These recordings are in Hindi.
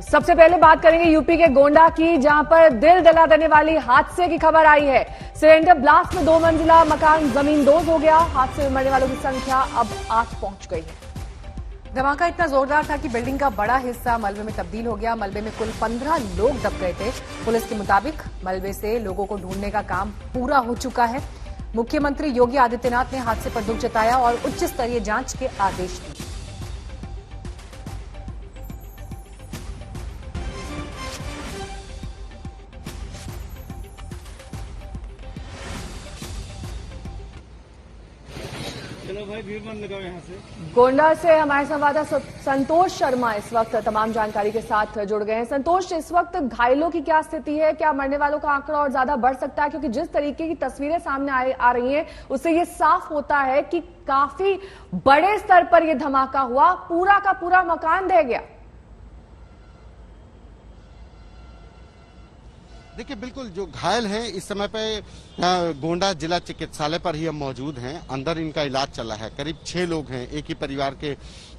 सबसे पहले बात करेंगे यूपी के गोंडा की, जहां पर दिल दहला देने वाली हादसे की खबर आई है। सिलेंडर ब्लास्ट में 2 मंजिला मकान जमींदोज हो गया। हादसे में मरने वालों की संख्या अब 8 पहुंच गई है। धमाका इतना जोरदार था कि बिल्डिंग का बड़ा हिस्सा मलबे में तब्दील हो गया। मलबे में कुल 15 लोग दब गए थे। पुलिस के मुताबिक मलबे से लोगों को ढूंढने का काम पूरा हो चुका है। मुख्यमंत्री योगी आदित्यनाथ ने हादसे पर दुख जताया और उच्च स्तरीय जांच के आदेश दिए। चलो भाई, भीड़ मत लगाओ यहाँ से। गोंडा से हमारे संवाददाता संतोष शर्मा इस वक्त तमाम जानकारी के साथ जुड़ गए हैं। संतोष, इस वक्त घायलों की क्या स्थिति है? क्या मरने वालों का आंकड़ा और ज्यादा बढ़ सकता है? क्योंकि जिस तरीके की तस्वीरें सामने आ रही हैं, उससे ये साफ होता है कि काफी बड़े स्तर पर यह धमाका हुआ, पूरा का पूरा मकान ढह गया। देखिए, बिल्कुल जो घायल हैं इस समय पे गोंडा जिला चिकित्सालय पर ही हम मौजूद हैं। अंदर इनका इलाज चला है। करीब 6 लोग हैं। एक ही परिवार के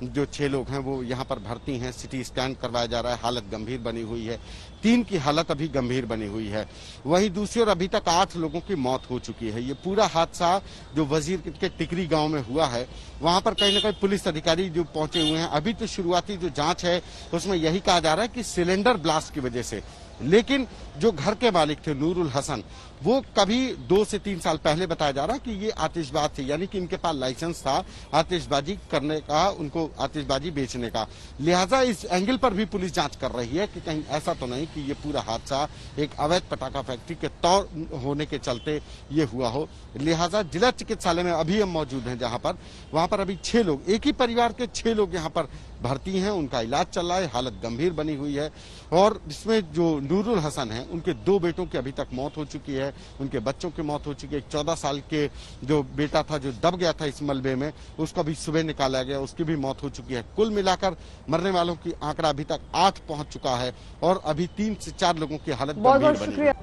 जो 6 लोग हैं वो यहाँ पर भर्ती हैं। सिटी स्कैन करवाया जा रहा है। हालत गंभीर बनी हुई है। 3 की हालत अभी गंभीर बनी हुई है। वहीं दूसरी ओर अभी तक 8 लोगों की मौत हो चुकी है। ये पूरा हादसा जो वजीर के टिकरी गाँव में हुआ है, वहां पर कहीं न कहीं पुलिस अधिकारी जो पहुंचे हुए हैं। अभी तो शुरुआती जो जांच है उसमें यही कहा जा रहा है कि सिलेंडर ब्लास्ट की वजह से, लेकिन जो घर के मालिक थे नूरुल हसन, वो कभी 2 से 3 साल पहले बताया जा रहा है कि ये आतिशबाज थे, यानी कि इनके पास लाइसेंस था आतिशबाजी करने का, उनको आतिशबाजी बेचने का। लिहाजा इस एंगल पर भी पुलिस जांच कर रही है कि कहीं ऐसा तो नहीं कि ये पूरा हादसा एक अवैध पटाखा फैक्ट्री के तौर होने के चलते ये हुआ हो। लिहाजा जिला चिकित्सालय में अभी हम मौजूद हैं, जहां पर वहां पर अभी 6 लोग, एक ही परिवार के 6 लोग यहाँ पर भर्ती हैं। उनका इलाज चल रहा है। हालत गंभीर बनी हुई है। और इसमें जो नूरुल हसन है, उनके 2 बेटों की अभी तक मौत हो चुकी है। उनके बच्चों की मौत हो चुकी है। एक 14 साल के जो बेटा था जो दब गया था इस मलबे में, उसको अभी सुबह निकाला गया, उसकी भी मौत हो चुकी है। कुल मिलाकर मरने वालों की आंकड़ा अभी तक 8 पहुंच चुका है और अभी 3 से 4 लोगों की हालत गंभीर बनी है।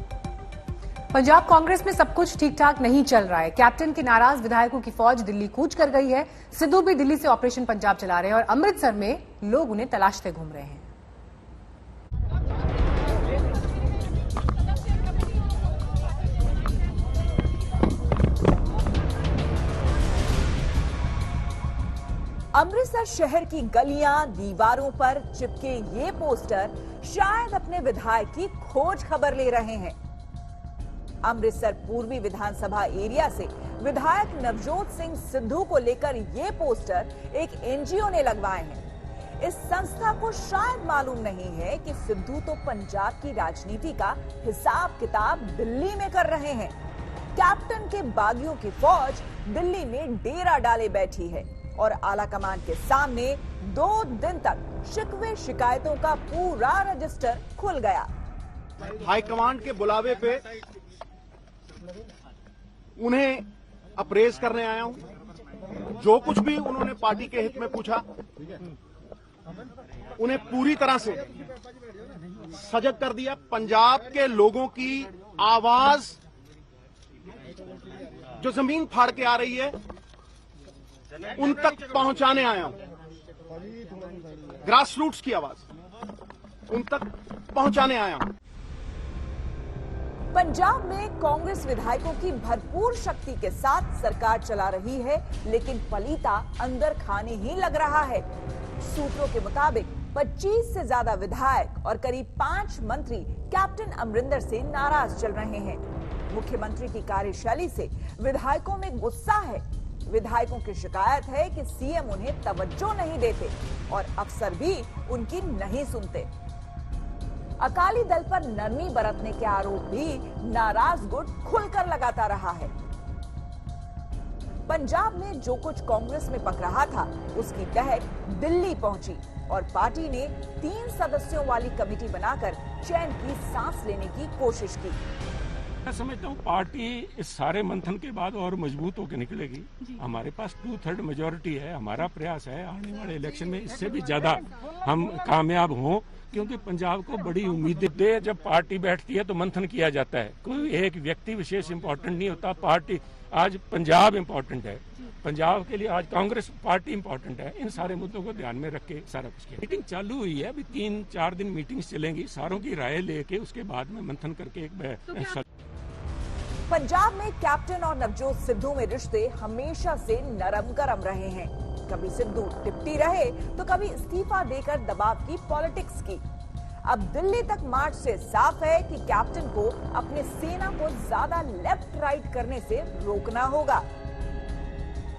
पंजाब कांग्रेस में सब कुछ ठीक ठाक नहीं चल रहा है। कैप्टन के नाराज विधायकों की फौज दिल्ली कूच कर गई है। सिद्धू भी दिल्ली से ऑपरेशन पंजाब चला रहे हैं और अमृतसर में लोग उन्हें तलाशते घूम रहे हैं। अमृतसर शहर की गलियां, दीवारों पर चिपके ये पोस्टर शायद अपने विधायक की खोज खबर ले रहे हैं। अमृतसर पूर्वी विधानसभा एरिया से विधायक नवजोत सिंह सिद्धू को लेकर ये पोस्टर एक एनजीओ ने लगवाए हैं। इस संस्था को शायद मालूम नहीं है कि सिद्धू तो पंजाब की राजनीति का हिसाब किताब दिल्ली में कर रहे हैं। कैप्टन के बागियों की फौज दिल्ली में डेरा डाले बैठी है और आला कमान के सामने 2 दिन तक शिकवे शिकायतों का पूरा रजिस्टर खुल गया। हाईकमांड के बुलावे पे उन्हें अप्रेज करने आया हूं। जो कुछ भी उन्होंने पार्टी के हित में पूछा, उन्हें पूरी तरह से सजग कर दिया। पंजाब के लोगों की आवाज जो जमीन फाड़ के आ रही है, उन तक पहुंचाने आया हूं। ग्रास रूट्स की आवाज उन तक पहुंचाने आया हूं। पंजाब में कांग्रेस विधायकों की भरपूर शक्ति के साथ सरकार चला रही है, लेकिन पलीता अंदर खाने ही लग रहा है। सूत्रों के मुताबिक 25 से ज्यादा विधायक और करीब 5 मंत्री कैप्टन अमरिंदर से नाराज चल रहे हैं। मुख्यमंत्री की कार्यशैली से विधायकों में गुस्सा है। विधायकों की शिकायत है कि सीएम उन्हें तवज्जो नहीं देते और अफसर भी उनकी नहीं सुनते। अकाली दल पर नरमी बरतने के आरोप भी नाराज गुट खुलकर लगाता रहा है। पंजाब में जो कुछ कांग्रेस में पक रहा था, उसकी दहक दिल्ली पहुंची और पार्टी ने 3 सदस्यों वाली कमेटी बनाकर चैन की सांस लेने की कोशिश की। मैं समझता हूँ पार्टी इस सारे मंथन के बाद और मजबूत होकर निकलेगी। हमारे पास 2/3 मेजोरिटी है। हमारा प्रयास है आने वाले इलेक्शन में इससे भी ज्यादा हम कामयाब हों, क्योंकि पंजाब को बड़ी उम्मीदें दे। जब पार्टी बैठती है तो मंथन किया जाता है। कोई एक व्यक्ति विशेष इम्पोर्टेंट नहीं होता। पार्टी आज पंजाब इम्पोर्टेंट है। पंजाब के लिए आज कांग्रेस पार्टी इंपॉर्टेंट है। इन सारे मुद्दों को ध्यान में रख के सारा कुछ किया। मीटिंग चालू हुई है, अभी 3-4 दिन मीटिंग्स चलेंगी, सारों की राय लेके उसके बाद में मंथन करके एक पंजाब में कैप्टन और नवजोत सिद्धू में रिश्ते हमेशा से नरम गरम रहे हैं। कभी सिद्धू डिप्टी रहे तो कभी इस्तीफा देकर दबाव की पॉलिटिक्स की। अब दिल्ली तक मार्च से साफ है कि कैप्टन को अपने सेना को ज्यादा लेफ्ट राइट करने से रोकना होगा।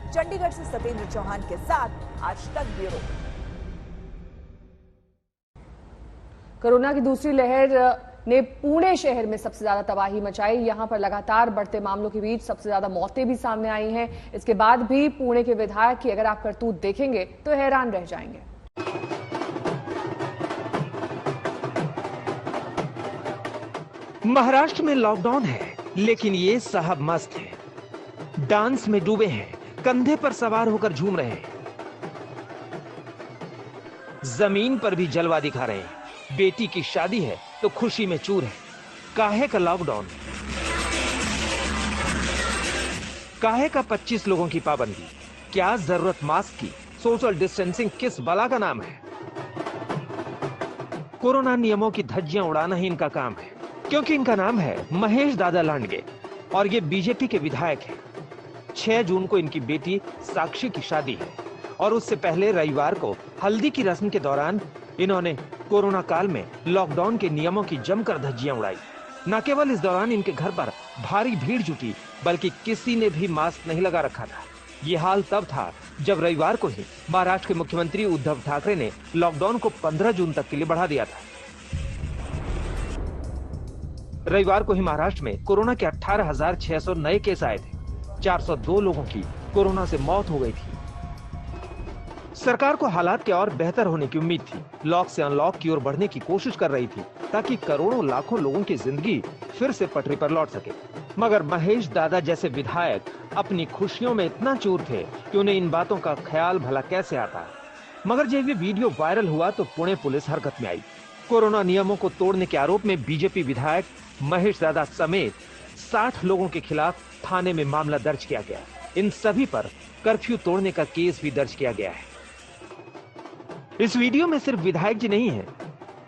चंडीगढ़ से सत्येंद्र चौहान के साथ आज तक ब्यूरो। कोरोना की दूसरी लहर ने पुणे शहर में सबसे ज्यादा तबाही मचाई। यहां पर लगातार बढ़ते मामलों के बीच सबसे ज्यादा मौतें भी सामने आई हैं। इसके बाद भी पुणे के विधायक की अगर आप करतूत देखेंगे तो हैरान रह जाएंगे। महाराष्ट्र में लॉकडाउन है, लेकिन ये साहब मस्त हैं, डांस में डूबे हैं, कंधे पर सवार होकर झूम रहे हैं, जमीन पर भी जलवा दिखा रहे हैं। बेटी की शादी है तो खुशी में चूर है। काहे का लॉकडाउन, काहे का 25 लोगों की पाबंदी, क्या जरूरत मास्क की, सोशल डिस्टेंसिंग किस बला का नाम है। कोरोना नियमों की धज्जियां उड़ाना ही इनका काम है, क्योंकि इनका नाम है महेश दादा लांडगे और ये बीजेपी के विधायक हैं। 6 जून को इनकी बेटी साक्षी की शादी है और उससे पहले रविवार को हल्दी की रस्म के दौरान इन्होंने कोरोना काल में लॉकडाउन के नियमों की जमकर धज्जियां उड़ाई। न केवल इस दौरान इनके घर पर भारी भीड़ जुटी, बल्कि किसी ने भी मास्क नहीं लगा रखा था। ये हाल तब था जब रविवार को ही महाराष्ट्र के मुख्यमंत्री उद्धव ठाकरे ने लॉकडाउन को 15 जून तक के लिए बढ़ा दिया था। रविवार को ही महाराष्ट्र में कोरोना के 18,600 नए केस आए थे। 402 लोगों की कोरोना से मौत हो गई थी। सरकार को हालात के और बेहतर होने की उम्मीद थी। लॉक से अनलॉक की ओर बढ़ने की कोशिश कर रही थी ताकि करोड़ों लाखों लोगों की जिंदगी फिर से पटरी पर लौट सके। मगर महेश दादा जैसे विधायक अपनी खुशियों में इतना चूर थे कि उन्हें इन बातों का ख्याल भला कैसे आता। मगर जब ये वीडियो वायरल हुआ तो पुणे पुलिस हरकत में आई। कोरोना नियमों को तोड़ने के आरोप में बीजेपी विधायक महेश दादा समेत 60 लोगों के खिलाफ थाने में मामला दर्ज किया गया। इन सभी पर कर्फ्यू तोड़ने का केस भी दर्ज किया गया है। इस वीडियो में सिर्फ विधायक जी नहीं है,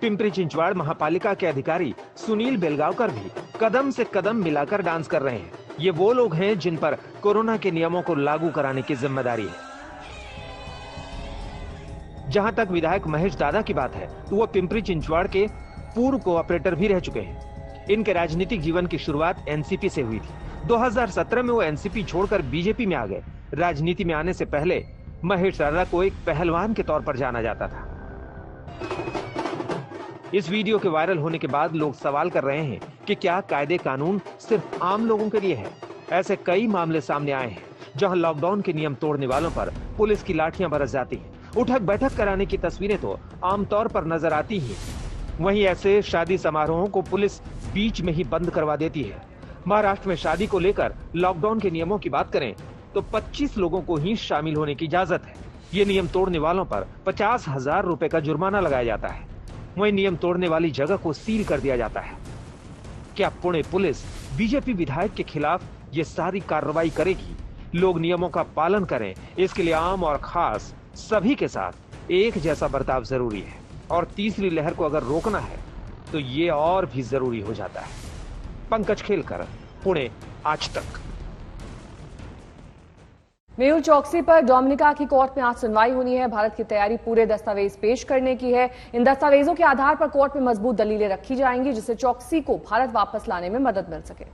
पिंपरी चिंचवाड़ महापालिका के अधिकारी सुनील बेलगांवकर भी कदम से कदम मिलाकर डांस कर रहे हैं। ये वो लोग हैं जिन पर कोरोना के नियमों को लागू कराने की जिम्मेदारी है। जहां तक विधायक महेश दादा की बात है तो वो पिंपरी चिंचवाड़ के पूर्व कोऑपरेटर भी रह चुके हैं। इनके राजनीतिक जीवन की शुरुआत एनसीपी से हुई थी। 2017 में वो एनसीपी छोड़कर बीजेपी में आ गए। राजनीति में आने से पहले महेश दादा को एक पहलवान के तौर पर जाना जाता था। इस वीडियो के वायरल होने के बाद लोग सवाल कर रहे हैं कि क्या कायदे कानून सिर्फ आम लोगों के लिए है। ऐसे कई मामले सामने आए हैं जहां लॉकडाउन के नियम तोड़ने वालों पर पुलिस की लाठियां बरस जाती हैं। उठक बैठक कराने की तस्वीरें तो आमतौर पर नजर आती ही। वहीं ऐसे शादी समारोहों को पुलिस बीच में ही बंद करवा देती है। महाराष्ट्र में शादी को लेकर लॉकडाउन के नियमों की बात करें तो 25 लोगों को ही शामिल होने की इजाजत है। ये नियम तोड़ने वालों पर 50,000 रुपए का जुर्माना लगाया जाता है। वहीं नियम तोड़ने वाली जगह को सील कर दिया जाता है। क्या पुणे पुलिस बीजेपी विधायक के खिलाफ ये सारी कार्रवाई करेगी? लोग नियमों का पालन करें, इसके लिए आम और खास सभी के साथ एक जैसा बर्ताव जरूरी है। और तीसरी लहर को अगर रोकना है तो ये और भी जरूरी हो जाता है। पंकज खेलकर, पुणे, आज तक। मेहुल चौकसी पर डोमिनिका की कोर्ट में आज सुनवाई होनी है। भारत की तैयारी पूरे दस्तावेज पेश करने की है। इन दस्तावेजों के आधार पर कोर्ट में मजबूत दलीलें रखी जाएंगी जिससे चौकसी को भारत वापस लाने में मदद मिल सके।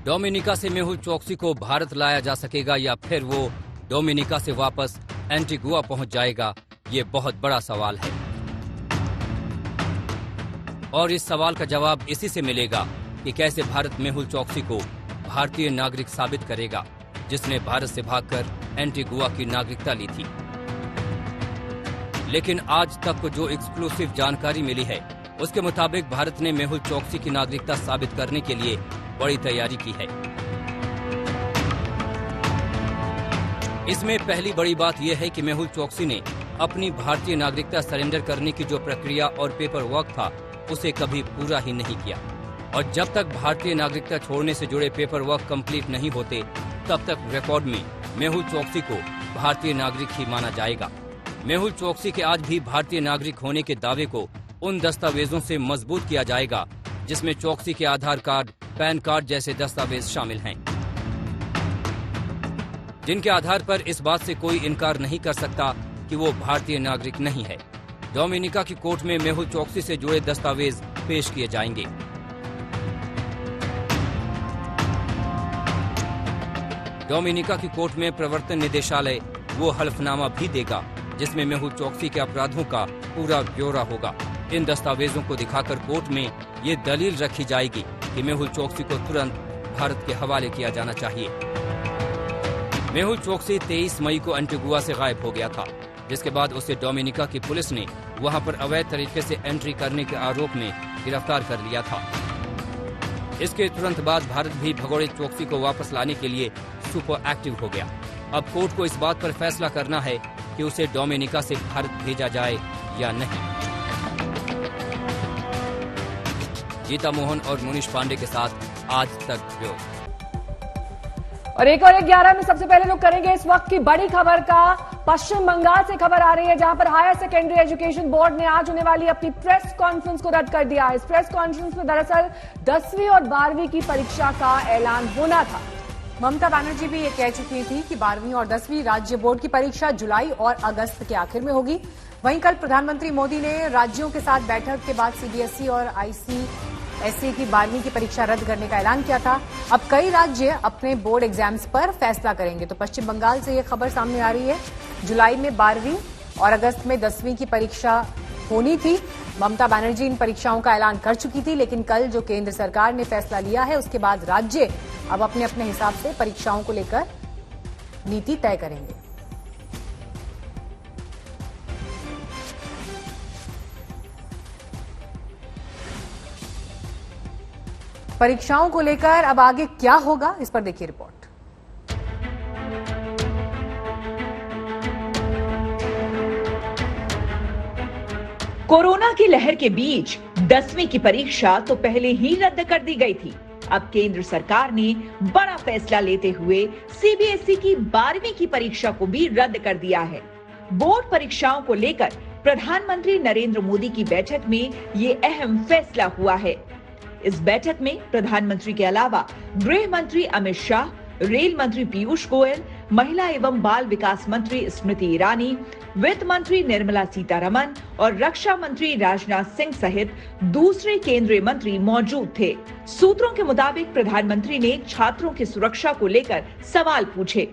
डोमिनिका से मेहुल चौकसी को भारत लाया जा सकेगा या फिर वो डोमिनिका से वापस एंटीगुआ पहुंच जाएगा, ये बहुत बड़ा सवाल है। और इस सवाल का जवाब इसी से मिलेगा कि कैसे भारत मेहुल चौकसी को भारतीय नागरिक साबित करेगा जिसने भारत से भागकर एंटीगुआ की नागरिकता ली थी। लेकिन आज तक जो एक्सक्लूसिव जानकारी मिली है उसके मुताबिक भारत ने मेहुल चौकसी की नागरिकता साबित करने के लिए बड़ी तैयारी की है। इसमें पहली बड़ी बात यह है कि मेहुल चौकसी ने अपनी भारतीय नागरिकता सरेंडर करने की जो प्रक्रिया और पेपर वर्क था उसे कभी पूरा ही नहीं किया। और जब तक भारतीय नागरिकता छोड़ने से जुड़े पेपर वर्क कम्प्लीट नहीं होते तब तक रिकॉर्ड में मेहुल चोकसी को भारतीय नागरिक ही माना जाएगा। मेहुल चोकसी के आज भी भारतीय नागरिक होने के दावे को उन दस्तावेजों से मजबूत किया जाएगा जिसमें चोकसी के आधार कार्ड, पैन कार्ड जैसे दस्तावेज शामिल हैं, जिनके आधार पर इस बात से कोई इनकार नहीं कर सकता कि वो भारतीय नागरिक नहीं है। डोमिनिका की कोर्ट में मेहुल चोकसी से जुड़े दस्तावेज पेश किए जाएंगे। डोमिनिका की कोर्ट में प्रवर्तन निदेशालय वो हल्फनामा भी देगा जिसमें मेहुल चोकसी के अपराधों का पूरा ब्यौरा होगा। इन दस्तावेजों को दिखाकर कोर्ट में ये दलील रखी जाएगी कि मेहुल चोकसी को तुरंत भारत के हवाले किया जाना चाहिए। मेहुल चोकसी 23 मई को एंटीगुआ से गायब हो गया था, जिसके बाद उसे डोमिनिका की पुलिस ने वहां पर अवैध तरीके से एंट्री करने के आरोप में गिरफ्तार कर लिया था। इसके तुरंत बाद भारत भी भगोड़े चोकसी को वापस लाने के लिए सुपर एक्टिव हो गया। अब कोर्ट को इस बात पर फैसला करना है कि उसे डोमिनिका से भारत भेजा जाए या नहीं। गीता मोहन और मुनीश पांडे के साथ आज तक ब्यूरो। और 1 में सबसे पहले लोग करेंगे इस वक्त की बड़ी खबर का। पश्चिम बंगाल से खबर आ रही है जहां पर हायर सेकेंडरी एजुकेशन बोर्ड ने आज होने वाली अपनी प्रेस कॉन्फ्रेंस को रद्द कर दिया है। इस प्रेस कॉन्फ्रेंस में दरअसल 10वीं और 12वीं की परीक्षा का ऐलान होना था। ममता बनर्जी भी ये कह चुकी थी कि 12वीं और 10वीं राज्य बोर्ड की परीक्षा जुलाई और अगस्त के आखिर में होगी। वहीं कल प्रधानमंत्री मोदी ने राज्यों के साथ बैठक के बाद सीबीएसई और आईसीएसई की 12वीं की परीक्षा रद्द करने का ऐलान किया था। अब कई राज्य अपने बोर्ड एग्जाम्स पर फैसला करेंगे। तो पश्चिम बंगाल से ये खबर सामने आ रही है। जुलाई में 12वीं और अगस्त में 10वीं की परीक्षा होनी थी। ममता बनर्जी इन परीक्षाओं का ऐलान कर चुकी थी, लेकिन कल जो केंद्र सरकार ने फैसला लिया है उसके बाद राज्य अब अपने अपने हिसाब से परीक्षाओं को लेकर नीति तय करेंगे। परीक्षाओं को लेकर अब आगे क्या होगा, इस पर देखिए रिपोर्ट। कोरोना की लहर के बीच 10वीं की परीक्षा तो पहले ही रद्द कर दी गई थी। अब केंद्र सरकार ने बड़ा फैसला लेते हुए सीबीएसई की 12वीं की परीक्षा को भी रद्द कर दिया है। बोर्ड परीक्षाओं को लेकर प्रधानमंत्री नरेंद्र मोदी की बैठक में ये अहम फैसला हुआ है। इस बैठक में प्रधानमंत्री के अलावा गृह मंत्री अमित शाह, रेल मंत्री पीयूष गोयल, महिला एवं बाल विकास मंत्री स्मृति ईरानी, वित्त मंत्री निर्मला सीतारमण और रक्षा मंत्री राजनाथ सिंह सहित दूसरे केंद्रीय मंत्री मौजूद थे। सूत्रों के मुताबिक प्रधानमंत्री ने छात्रों की सुरक्षा को लेकर सवाल पूछे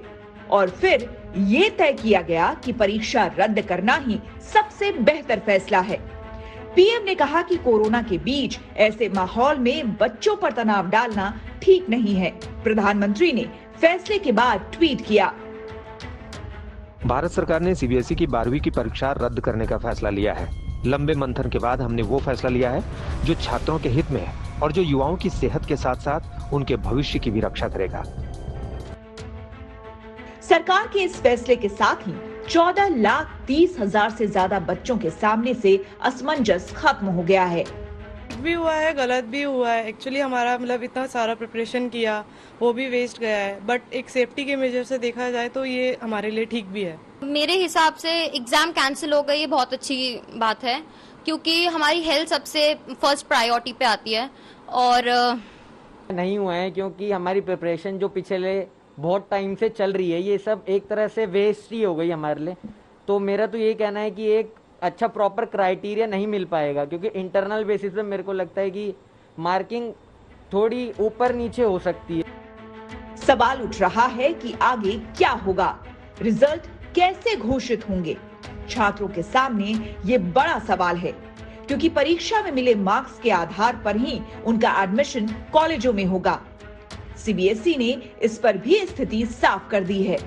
और फिर ये तय किया गया कि परीक्षा रद्द करना ही सबसे बेहतर फैसला है। पीएम ने कहा कि कोरोना के बीच ऐसे माहौल में बच्चों पर तनाव डालना ठीक नहीं है। प्रधानमंत्री ने फैसले के बाद ट्वीट किया। भारत सरकार ने सीबीएसई की 12वीं की परीक्षा रद्द करने का फैसला लिया है। लंबे मंथन के बाद हमने वो फैसला लिया है जो छात्रों के हित में है और जो युवाओं की सेहत के साथ साथ उनके भविष्य की भी रक्षा करेगा। सरकार के इस फैसले के साथ ही 14,30,000 से ज्यादा बच्चों के सामने से असमंजस खत्म हो गया है। भी हुआ है, गलत भी हुआ है। एक्चुअली हमारा मतलब इतना सारा प्रिपरेशन किया वो भी वेस्ट गया है, बट एक सेफ्टी के मेजर से देखा जाए तो ये हमारे लिए ठीक भी है। मेरे हिसाब से एग्जाम कैंसिल हो गई, ये बहुत अच्छी बात है क्योंकि हमारी हेल्थ सबसे फर्स्ट प्रायोरिटी पे आती है। और नहीं हुआ है क्योंकि हमारी प्रिपरेशन जो पिछले बहुत टाइम से चल रही है ये सब एक तरह से वेस्ट ही हो गई हमारे लिए। तो मेरा तो ये कहना है कि एक अच्छा प्रॉपर क्राइटेरिया नहीं मिल पाएगा क्योंकि इंटरनल बेसिस पे मेरे को लगता है कि मार्किंग थोड़ी ऊपर नीचे हो सकती है। सवाल उठ रहा है कि आगे क्या होगा, रिजल्ट कैसे घोषित होंगे। छात्रों के सामने ये बड़ा सवाल है क्योंकि परीक्षा में मिले मार्क्स के आधार पर ही उनका एडमिशन कॉलेजों में होगा। सीबीएसई ने इस पर भी स्थिति साफ कर दी है।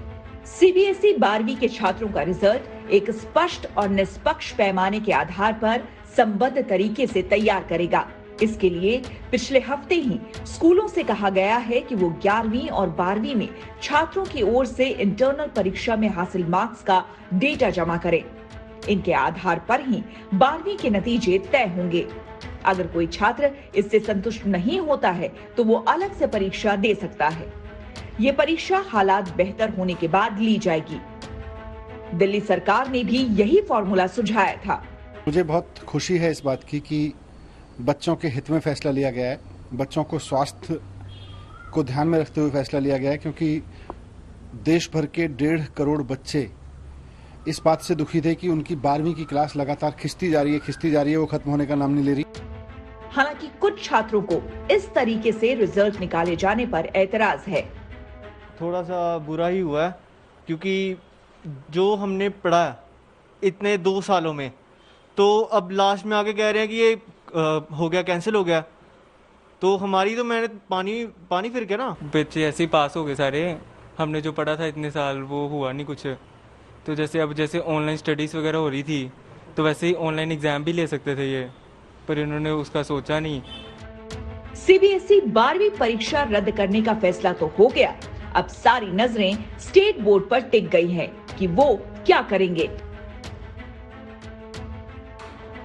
सीबीएसई 12वीं के छात्रों का रिजल्ट एक स्पष्ट और निष्पक्ष पैमाने के आधार पर संबद्ध तरीके से तैयार करेगा। इसके लिए पिछले हफ्ते ही स्कूलों से कहा गया है कि वो 11वीं और 12वीं में छात्रों की ओर से इंटरनल परीक्षा में हासिल मार्क्स का डेटा जमा करें। इनके आधार पर ही 12वीं के नतीजे तय होंगे। अगर कोई छात्र इससे संतुष्ट नहीं होता है तो वो अलग से परीक्षा दे सकता है। ये परीक्षा हालात बेहतर होने के बाद ली जाएगी। दिल्ली सरकार ने भी यही फॉर्मूला सुझाया था। मुझे बहुत खुशी है इस बात की कि बच्चों के हित में फैसला लिया गया है, बच्चों को स्वास्थ्य को ध्यान में रखते हुए फैसला लिया गया है, क्योंकि देश भर के 1.5 करोड़ बच्चे इस बात से दुखी थे कि उनकी 12वीं की क्लास लगातार खिंचती जा रही है, वो खत्म होने का नाम नहीं ले रही। हालांकि कुछ छात्रों को इस तरीके से रिजल्ट निकाले जाने पर ऐतराज है। थोड़ा सा बुरा ही हुआ है, क्योंकि जो हमने पढ़ा इतने 2 सालों में, तो अब लास्ट में आके कह रहे हैं कि ये हो गया, कैंसिल हो गया, तो हमारी तो मेहनत पानी फिर गया ना। बच्चे ऐसे ही पास हो गए सारे, हमने जो पढ़ा था इतने साल वो हुआ नहीं कुछ। तो जैसे ऑनलाइन स्टडीज वगैरह हो रही थी तो वैसे ही ऑनलाइन एग्जाम भी ले सकते थे ये, पर इन्होंने उसका सोचा नहीं। सीबीएसई 12वीं परीक्षा रद्द करने का फैसला तो हो गया, अब सारी नजरें स्टेट बोर्ड पर टिक गई हैं कि वो क्या करेंगे।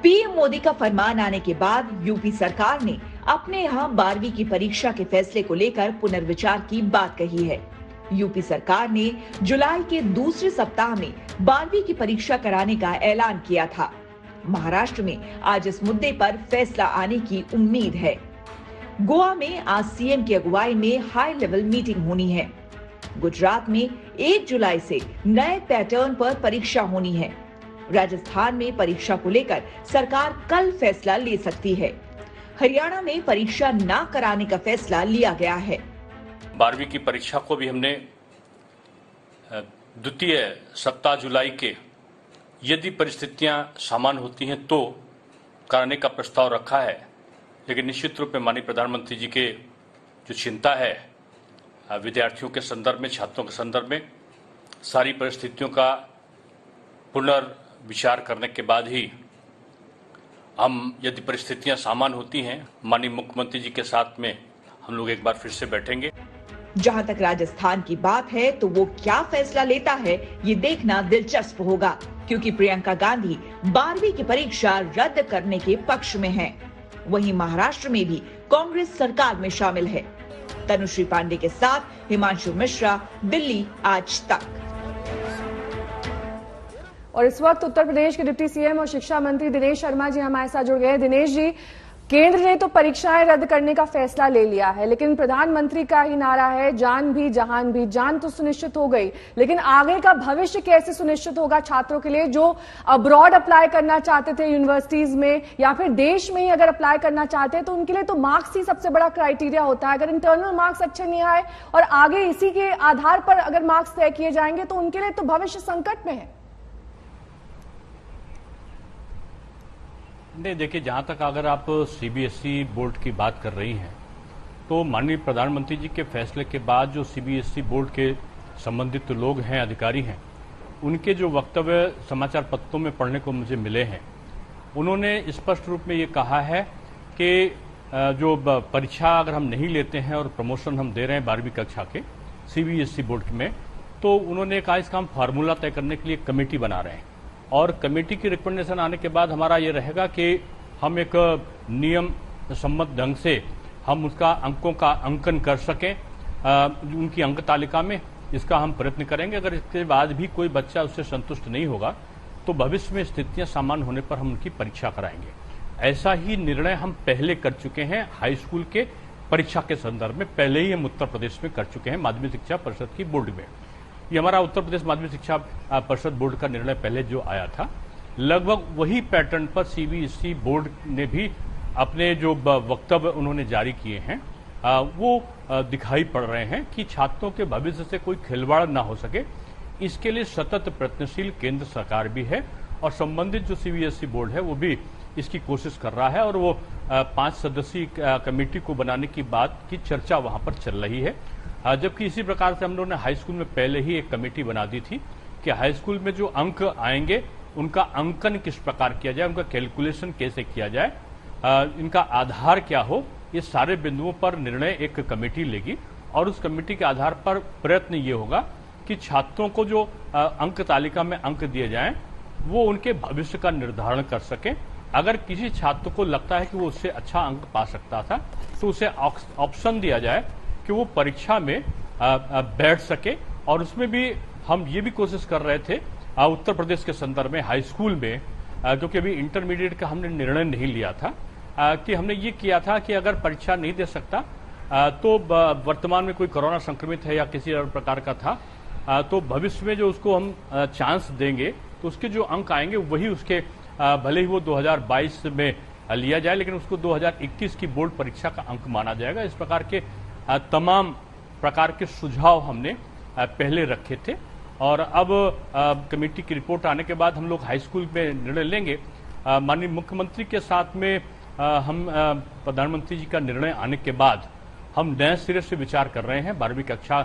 पीएम मोदी का फरमान आने के बाद यूपी सरकार ने अपने यहाँ 12वीं की परीक्षा के फैसले को लेकर पुनर्विचार की बात कही है। यूपी सरकार ने जुलाई के दूसरे सप्ताह में 12वीं की परीक्षा कराने का ऐलान किया था। महाराष्ट्र में आज इस मुद्दे पर फैसला आने की उम्मीद है। गोवा में आज सीएम की अगुवाई में हाई लेवल मीटिंग होनी है। गुजरात में 1 जुलाई से नए पैटर्न पर परीक्षा होनी है। राजस्थान में परीक्षा को लेकर सरकार कल फैसला ले सकती है। हरियाणा में परीक्षा न कराने का फैसला लिया गया है। 12वीं की परीक्षा को भी हमने द्वितीय सप्ताह जुलाई के यदि परिस्थितियां सामान्य होती हैं तो कराने का प्रस्ताव रखा है। लेकिन निश्चित रूप में माननीय प्रधानमंत्री जी के जो चिंता है विद्यार्थियों के संदर्भ में, छात्रों के संदर्भ में, सारी परिस्थितियों का पुनर्विचार करने के बाद ही हम, यदि परिस्थितियां सामान्य होती हैं, माननीय मुख्यमंत्री जी के साथ में हम लोग एक बार फिर से बैठेंगे। जहां तक राजस्थान की बात है तो वो क्या फैसला लेता है ये देखना दिलचस्प होगा, क्योंकि प्रियंका गांधी 12वीं की परीक्षा रद्द करने के पक्ष में हैं। वहीं महाराष्ट्र में भी कांग्रेस सरकार में शामिल है। तनुश्री पांडे के साथ हिमांशु मिश्रा, दिल्ली आज तक। और इस वक्त उत्तर प्रदेश के डिप्टी सीएम और शिक्षा मंत्री दिनेश शर्मा जी हमारे साथ जुड़ गए हैं। दिनेश जी, केंद्र ने तो परीक्षाएं रद्द करने का फैसला ले लिया है, लेकिन प्रधानमंत्री का ही नारा है जान भी जहान भी। जान तो सुनिश्चित हो गई, लेकिन आगे का भविष्य कैसे सुनिश्चित होगा छात्रों के लिए जो अब्रॉड अप्लाई करना चाहते थे यूनिवर्सिटीज में, या फिर देश में ही अगर अप्लाई करना चाहते हैं तो उनके लिए तो मार्क्स ही सबसे बड़ा क्राइटेरिया होता है। अगर इंटरनल मार्क्स अच्छे नहीं आए और आगे इसी के आधार पर अगर मार्क्स तय किए जाएंगे तो उनके लिए तो भविष्य संकट में है। नहीं, देखिए, जहाँ तक अगर आप सीबीएसई बोर्ड की बात कर रही हैं तो माननीय प्रधानमंत्री जी के फैसले के बाद जो सीबीएसई बोर्ड के संबंधित लोग हैं, अधिकारी हैं, उनके जो वक्तव्य समाचार पत्रों में पढ़ने को मुझे मिले हैं, उन्होंने स्पष्ट रूप में ये कहा है कि जो परीक्षा अगर हम नहीं लेते हैं और प्रमोशन हम दे रहे हैं 12वीं कक्षा के सीबीएसई बोर्ड में, तो उन्होंने कहा इसका हम फार्मूला तय करने के लिए कमेटी बना रहे हैं और कमेटी की रिकमेंडेशन आने के बाद हमारा ये रहेगा कि हम एक नियम सम्मत ढंग से हम उसका अंकों का अंकन कर सकें उनकी अंक तालिका में। इसका हम प्रयत्न करेंगे। अगर इसके बाद भी कोई बच्चा उससे संतुष्ट नहीं होगा तो भविष्य में स्थितियां सामान्य होने पर हम उनकी परीक्षा कराएंगे। ऐसा ही निर्णय हम पहले कर चुके हैं हाई स्कूल के परीक्षा के संदर्भ में, पहले ही हम उत्तर प्रदेश में कर चुके हैं माध्यमिक शिक्षा परिषद की बोर्ड में। ये हमारा उत्तर प्रदेश माध्यमिक शिक्षा परिषद बोर्ड का निर्णय पहले जो आया था, लगभग वही पैटर्न पर सीबीएसई बोर्ड ने भी अपने जो वक्तव्य उन्होंने जारी किए हैं वो दिखाई पड़ रहे हैं कि छात्रों के भविष्य से कोई खिलवाड़ ना हो सके, इसके लिए सतत प्रयत्नशील केंद्र सरकार भी है और संबंधित जो सीबीएसई बोर्ड है वो भी इसकी कोशिश कर रहा है और वो 5 सदस्यीय कमेटी को बनाने की बात की चर्चा वहां पर चल रही है। जबकि इसी प्रकार से हम लोगों ने हाई स्कूल में पहले ही एक कमेटी बना दी थी कि हाई स्कूल में जो अंक आएंगे उनका अंकन किस प्रकार किया जाए, उनका कैलकुलेशन कैसे किया जाए, इनका आधार क्या हो, ये सारे बिंदुओं पर निर्णय एक कमेटी लेगी और उस कमेटी के आधार पर प्रयत्न ये होगा कि छात्रों को जो अंक तालिका में अंक दिए जाएं वो उनके भविष्य का निर्धारण कर सके। अगर किसी छात्र को लगता है कि वो उससे अच्छा अंक पा सकता था तो उसे ऑप्शन दिया जाए कि वो परीक्षा में बैठ सके। और उसमें भी हम ये भी कोशिश कर रहे थे उत्तर प्रदेश के संदर्भ में हाई स्कूल में, क्योंकि अभी इंटरमीडिएट का हमने निर्णय नहीं लिया था, कि हमने ये किया था कि अगर परीक्षा नहीं दे सकता तो वर्तमान में कोई कोरोना संक्रमित है या किसी और प्रकार का था, तो भविष्य में जो उसको हम चांस देंगे तो उसके जो अंक आएंगे वही उसके भले ही वो 2022 में लिया जाए लेकिन उसको 2021 की बोर्ड परीक्षा का अंक माना जाएगा। इस प्रकार के तमाम प्रकार के सुझाव हमने पहले रखे थे और अब कमेटी की रिपोर्ट आने के बाद हम लोग हाई स्कूल में निर्णय लेंगे। माननीय मुख्यमंत्री के साथ में हम प्रधानमंत्री जी का निर्णय आने के बाद हम नए सिरे से विचार कर रहे हैं। 12वीं कक्षा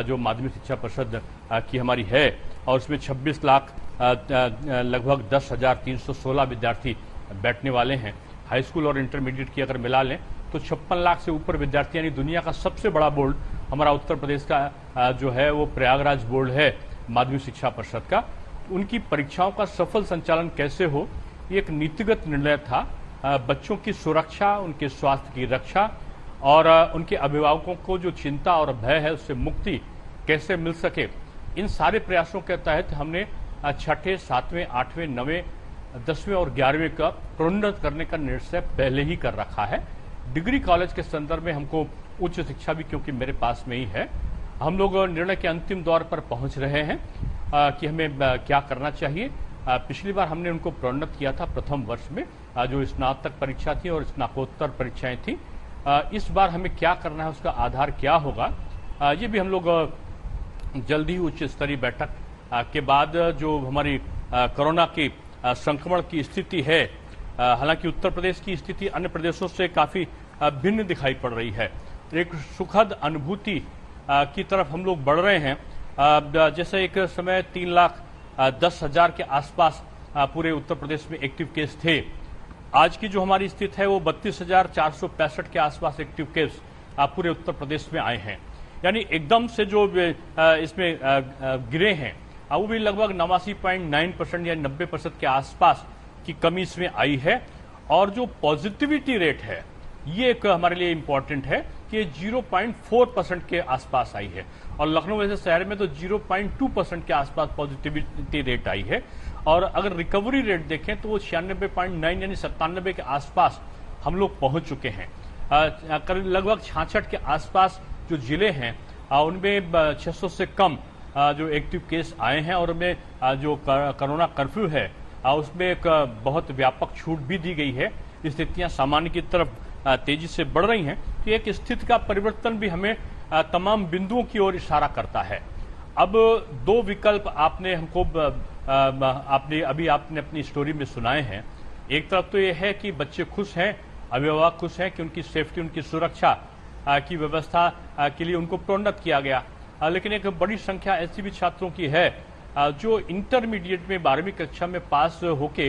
जो माध्यमिक शिक्षा परिषद की हमारी है और उसमें 26 लाख लगभग 10,316 विद्यार्थी बैठने वाले हैं। हाई स्कूल और इंटरमीडिएट की अगर मिला लें तो 56 लाख से ऊपर विद्यार्थी, यानी दुनिया का सबसे बड़ा बोर्ड हमारा उत्तर प्रदेश का जो है वो प्रयागराज बोर्ड है माध्यमिक शिक्षा परिषद का। उनकी परीक्षाओं का सफल संचालन कैसे हो, ये एक नीतिगत निर्णय था। बच्चों की सुरक्षा, उनके स्वास्थ्य की रक्षा और उनके अभिभावकों को जो चिंता और भय है उससे मुक्ति कैसे मिल सके, इन सारे प्रयासों के तहत हमने 6ठे, 7वें, 8वें, 9वें, 10वें और 11वें का प्रोन्नत करने का निर्णय पहले ही कर रखा है। डिग्री कॉलेज के संदर्भ में हमको उच्च शिक्षा भी क्योंकि मेरे पास में ही है, हम लोग निर्णय के अंतिम दौर पर पहुंच रहे हैं कि हमें क्या करना चाहिए। पिछली बार हमने उनको प्रोन्नत किया था प्रथम वर्ष में, जो स्नातक परीक्षा थी और स्नातकोत्तर परीक्षाएं थी। इस बार हमें क्या करना है, उसका आधार क्या होगा, ये भी हम लोग जल्द ही उच्च स्तरीय बैठक के बाद जो हमारी कोरोना की संक्रमण की स्थिति है, हालांकि उत्तर प्रदेश की स्थिति अन्य प्रदेशों से काफी भिन्न दिखाई पड़ रही है, एक सुखद अनुभूति की तरफ हम लोग बढ़ रहे हैं। जैसे एक समय 3,10,000 के आसपास पूरे उत्तर प्रदेश में एक्टिव केस थे, आज की जो हमारी स्थिति है वो 32,465 के आसपास एक्टिव केस पूरे उत्तर प्रदेश में आए हैं। यानी एकदम से जो इसमें गिरे हैं वो भी लगभग 89.9% या 90% के आसपास की कमी इसमें आई है। और जो पॉजिटिविटी रेट है ये एक हमारे लिए इम्पोर्टेंट है कि 0.4% के आसपास आई है और लखनऊ जैसे शहर में तो 0.2% के आसपास पॉजिटिविटी रेट आई है। और अगर रिकवरी रेट देखें तो वो 96.9 यानी 97 के आसपास हम लोग पहुंच चुके हैं। लगभग 66 के आसपास जो जिले हैं उनमें 600 से कम जो एक्टिव केस आए हैं और उनमें जो कोरोना कर्फ्यू है उसमें एक बहुत व्यापक छूट भी दी गई है। स्थितियां सामान्य की तरफ तेजी से बढ़ रही हैं, तो एक स्थिति का परिवर्तन भी हमें तमाम बिंदुओं की ओर इशारा करता है। अब दो विकल्प आपने हमको आपने अपनी स्टोरी में सुनाए हैं। एक तरफ तो ये है कि बच्चे खुश हैं, अभिभावक खुश हैं कि उनकी सेफ्टी, उनकी सुरक्षा की व्यवस्था के लिए उनको प्रोन्नत किया गया, लेकिन एक बड़ी संख्या ऐसी भी छात्रों की है जो इंटरमीडिएट में 12वीं कक्षा में पास होके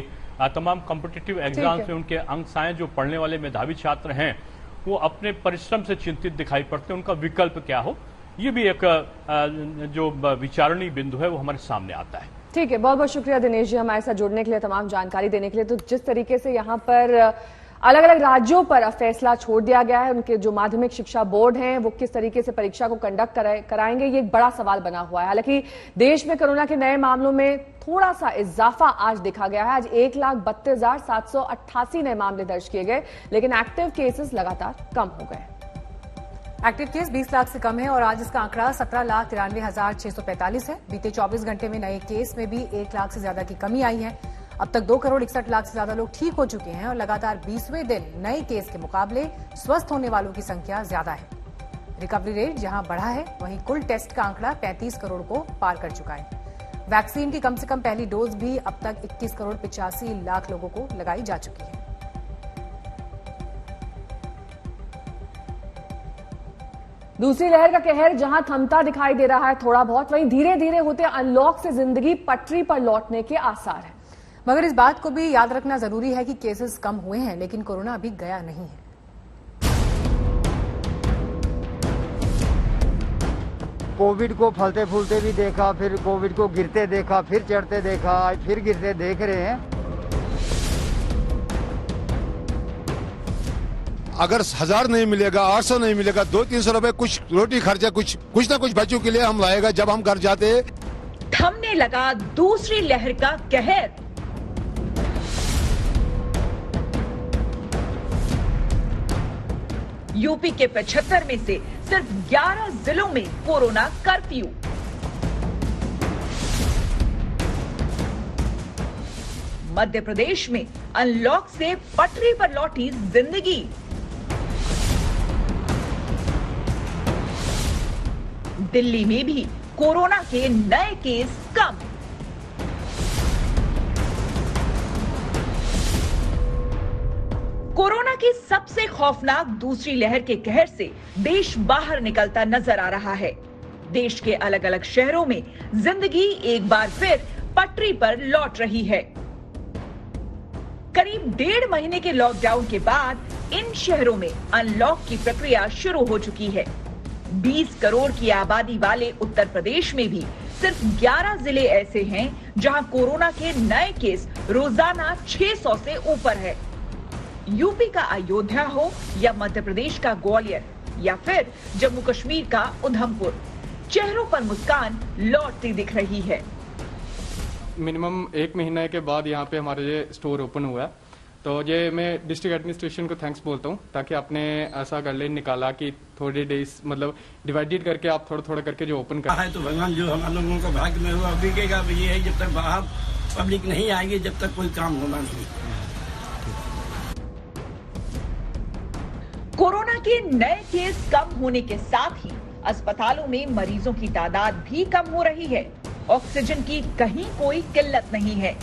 तमाम कॉम्पिटिटिव एग्जाम्स में उनके अंक आए, जो पढ़ने वाले मेधावी छात्र हैं वो अपने परिश्रम से चिंतित दिखाई पड़ते हैं। उनका विकल्प क्या हो, ये भी एक जो विचारणीय बिंदु है वो हमारे सामने आता है। ठीक है, बहुत बहुत शुक्रिया दिनेश जी हमारे साथ जुड़ने के लिए, तमाम जानकारी देने के लिए। तो जिस तरीके से यहाँ पर अलग अलग राज्यों पर अब फैसला छोड़ दिया गया है, उनके जो माध्यमिक शिक्षा बोर्ड हैं वो किस तरीके से परीक्षा को कंडक्ट कराएंगे, ये एक बड़ा सवाल बना हुआ है। हालांकि देश में कोरोना के नए मामलों में थोड़ा सा इजाफा आज देखा गया है। आज 1,32,788 नए मामले दर्ज किए गए, लेकिन एक्टिव केसेस लगातार कम हो गए। एक्टिव केस 20 लाख से कम है और आज इसका आंकड़ा 17,93,645 है। बीते 24 घंटे में नए केस में भी 1 लाख से ज्यादा की कमी आई है। अब तक 2,61,00,000 से ज्यादा लोग ठीक हो चुके हैं और लगातार 20वें दिन नए केस के मुकाबले स्वस्थ होने वालों की संख्या ज्यादा है। रिकवरी रेट जहां बढ़ा है वहीं कुल टेस्ट का आंकड़ा 35 करोड़ को पार कर चुका है। वैक्सीन की कम से कम पहली डोज भी अब तक 21,85,00,000 लोगों को लगाई जा चुकी है। दूसरी लहर का कहर जहां थमता दिखाई दे रहा है थोड़ा बहुत, वहीं धीरे धीरे होते अनलॉक से जिंदगी पटरी पर लौटने के आसार हैं। मगर इस बात को भी याद रखना जरूरी है कि केसेस कम हुए हैं लेकिन कोरोना अभी गया नहीं है। कोविड को फलते फूलते भी देखा, फिर कोविड को गिरते देखा, फिर चढ़ते देखा, फिर गिरते देख रहे हैं। अगर 1000 नहीं मिलेगा, 800 नहीं मिलेगा, 200-300 रुपए कुछ रोटी खर्चा कुछ ना कुछ बच्चों के लिए हम लाएगा जब हम घर जाते। थमने लगा दूसरी लहर का कहर। यूपी के 75 में से सिर्फ 11 जिलों में कोरोना कर्फ्यू। मध्य प्रदेश में अनलॉक से पटरी पर लौटी जिंदगी। दिल्ली में भी कोरोना के नए केस कम। कोरोना की सबसे खौफनाक दूसरी लहर के कहर से देश बाहर निकलता नजर आ रहा है। देश के अलग अलग शहरों में जिंदगी एक बार फिर पटरी पर लौट रही है। करीब 1.5 महीने के लॉकडाउन के बाद इन शहरों में अनलॉक की प्रक्रिया शुरू हो चुकी है। 20 करोड़ की आबादी वाले उत्तर प्रदेश में भी सिर्फ 11 जिले ऐसे हैं जहां कोरोना के नए केस रोजाना 600 से ऊपर है। यूपी का अयोध्या हो या मध्य प्रदेश का ग्वालियर या फिर जम्मू कश्मीर का उधमपुर, चेहरों पर मुस्कान लौटती दिख रही है। मिनिमम 1 महीने के बाद यहाँ पे हमारे ये स्टोर ओपन हुआ है, तो ये मैं डिस्ट्रिक्ट एडमिनिस्ट्रेशन को थैंक्स बोलता हूँ, ताकि आपने ऐसा गाइडलाइन निकाला कि थोड़े डेज मतलब डिवाइडेड करके आप थोड़ा थोड़ा करके जो ओपन कर। तो भगवान जो हमारे लोगों को भाग्य में हुआ बिकेगा भी ये है, जब तक बाहर पब्लिक नहीं आएगी जब तक कोई काम होना नहीं। कोरोना के नए केस कम होने के साथ ही अस्पतालों में मरीजों की तादाद भी कम हो रही है। ऑक्सीजन की कहीं कोई किल्लत नहीं है।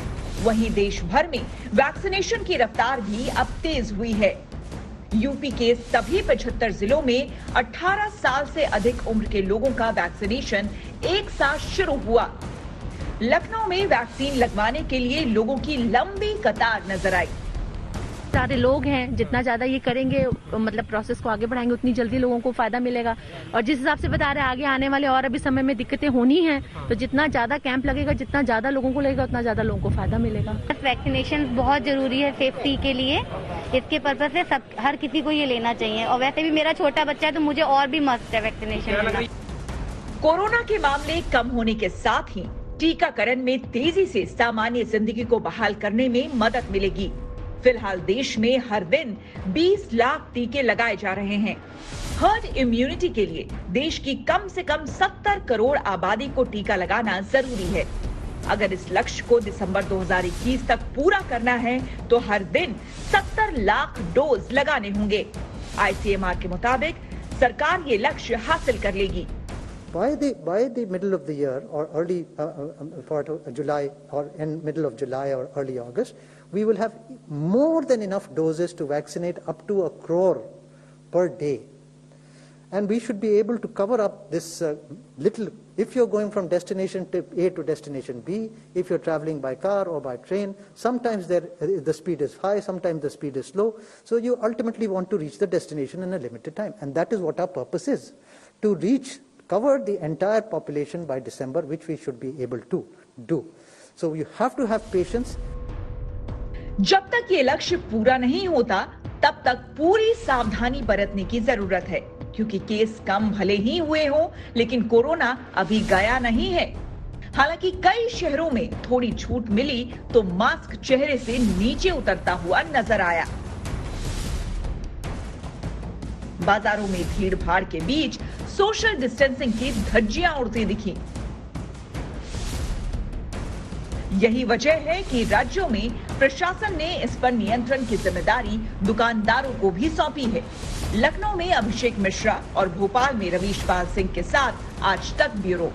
वहीं देश भर में वैक्सीनेशन की रफ्तार भी अब तेज हुई है। यूपी के सभी 75 जिलों में 18 साल से अधिक उम्र के लोगों का वैक्सीनेशन एक साथ शुरू हुआ। लखनऊ में वैक्सीन लगवाने के लिए लोगों की लंबी कतार नजर आई। सारे लोग हैं, जितना ज्यादा ये करेंगे मतलब प्रोसेस को आगे बढ़ाएंगे उतनी जल्दी लोगों को फायदा मिलेगा। और जिस हिसाब से बता रहे हैं आगे आने वाले और अभी समय में दिक्कतें होनी हैं, तो जितना ज्यादा कैंप लगेगा, जितना ज्यादा लोगों को लगेगा, उतना ज्यादा लोगों को फायदा मिलेगा। वैक्सीनेशन बहुत जरूरी है सेफ्टी के लिए, इसके पर्पज से सब हर किसी को ये लेना चाहिए। और वैसे भी मेरा छोटा बच्चा है तो मुझे और भी मस्त है वैक्सीनेशन लेना। कोरोना के मामले कम होने के साथ ही टीकाकरण में तेजी से सामान्य जिंदगी को बहाल करने में मदद मिलेगी। फिलहाल देश में हर दिन 20 लाख टीके लगाए जा रहे हैं। हर्ड इम्यूनिटी के लिए देश की कम से कम 70 करोड़ आबादी को टीका लगाना जरूरी है। अगर इस लक्ष्य को दिसंबर 2021 तक पूरा करना है तो हर दिन 70 लाख डोज लगाने होंगे। आईसीएमआर के मुताबिक सरकार ये लक्ष्य हासिल कर लेगी। By the middle of the year or early for July or in middle of July or early August, we will have more than enough doses to vaccinate up to 1 crore per day. And we should be able to cover up this little, if you're going from destination A to destination B, if you're traveling by car or by train, sometimes the speed is high, sometimes the speed is slow. So you ultimately want to reach the destination in a limited time. And that is what our purpose is, to cover the entire population by December, which we should be able to do. So you have to have patience. जब तक ये लक्ष्य पूरा नहीं होता तब तक पूरी सावधानी बरतने की जरूरत है, क्योंकि केस कम भले ही हुए हों लेकिन कोरोना अभी गया नहीं है। हालांकि कई शहरों में थोड़ी छूट मिली तो मास्क चेहरे से नीचे उतरता हुआ नजर आया। बाजारों में भीड़ भाड़ के बीच सोशल डिस्टेंसिंग की धज्जियां उड़ती दिखी। यही वजह है कि राज्यों में प्रशासन ने इस पर नियंत्रण की जिम्मेदारी दुकानदारों को भी सौंपी है। लखनऊ में अभिषेक मिश्रा और भोपाल में रवीश पाल सिंह के साथ आज तक ब्यूरो।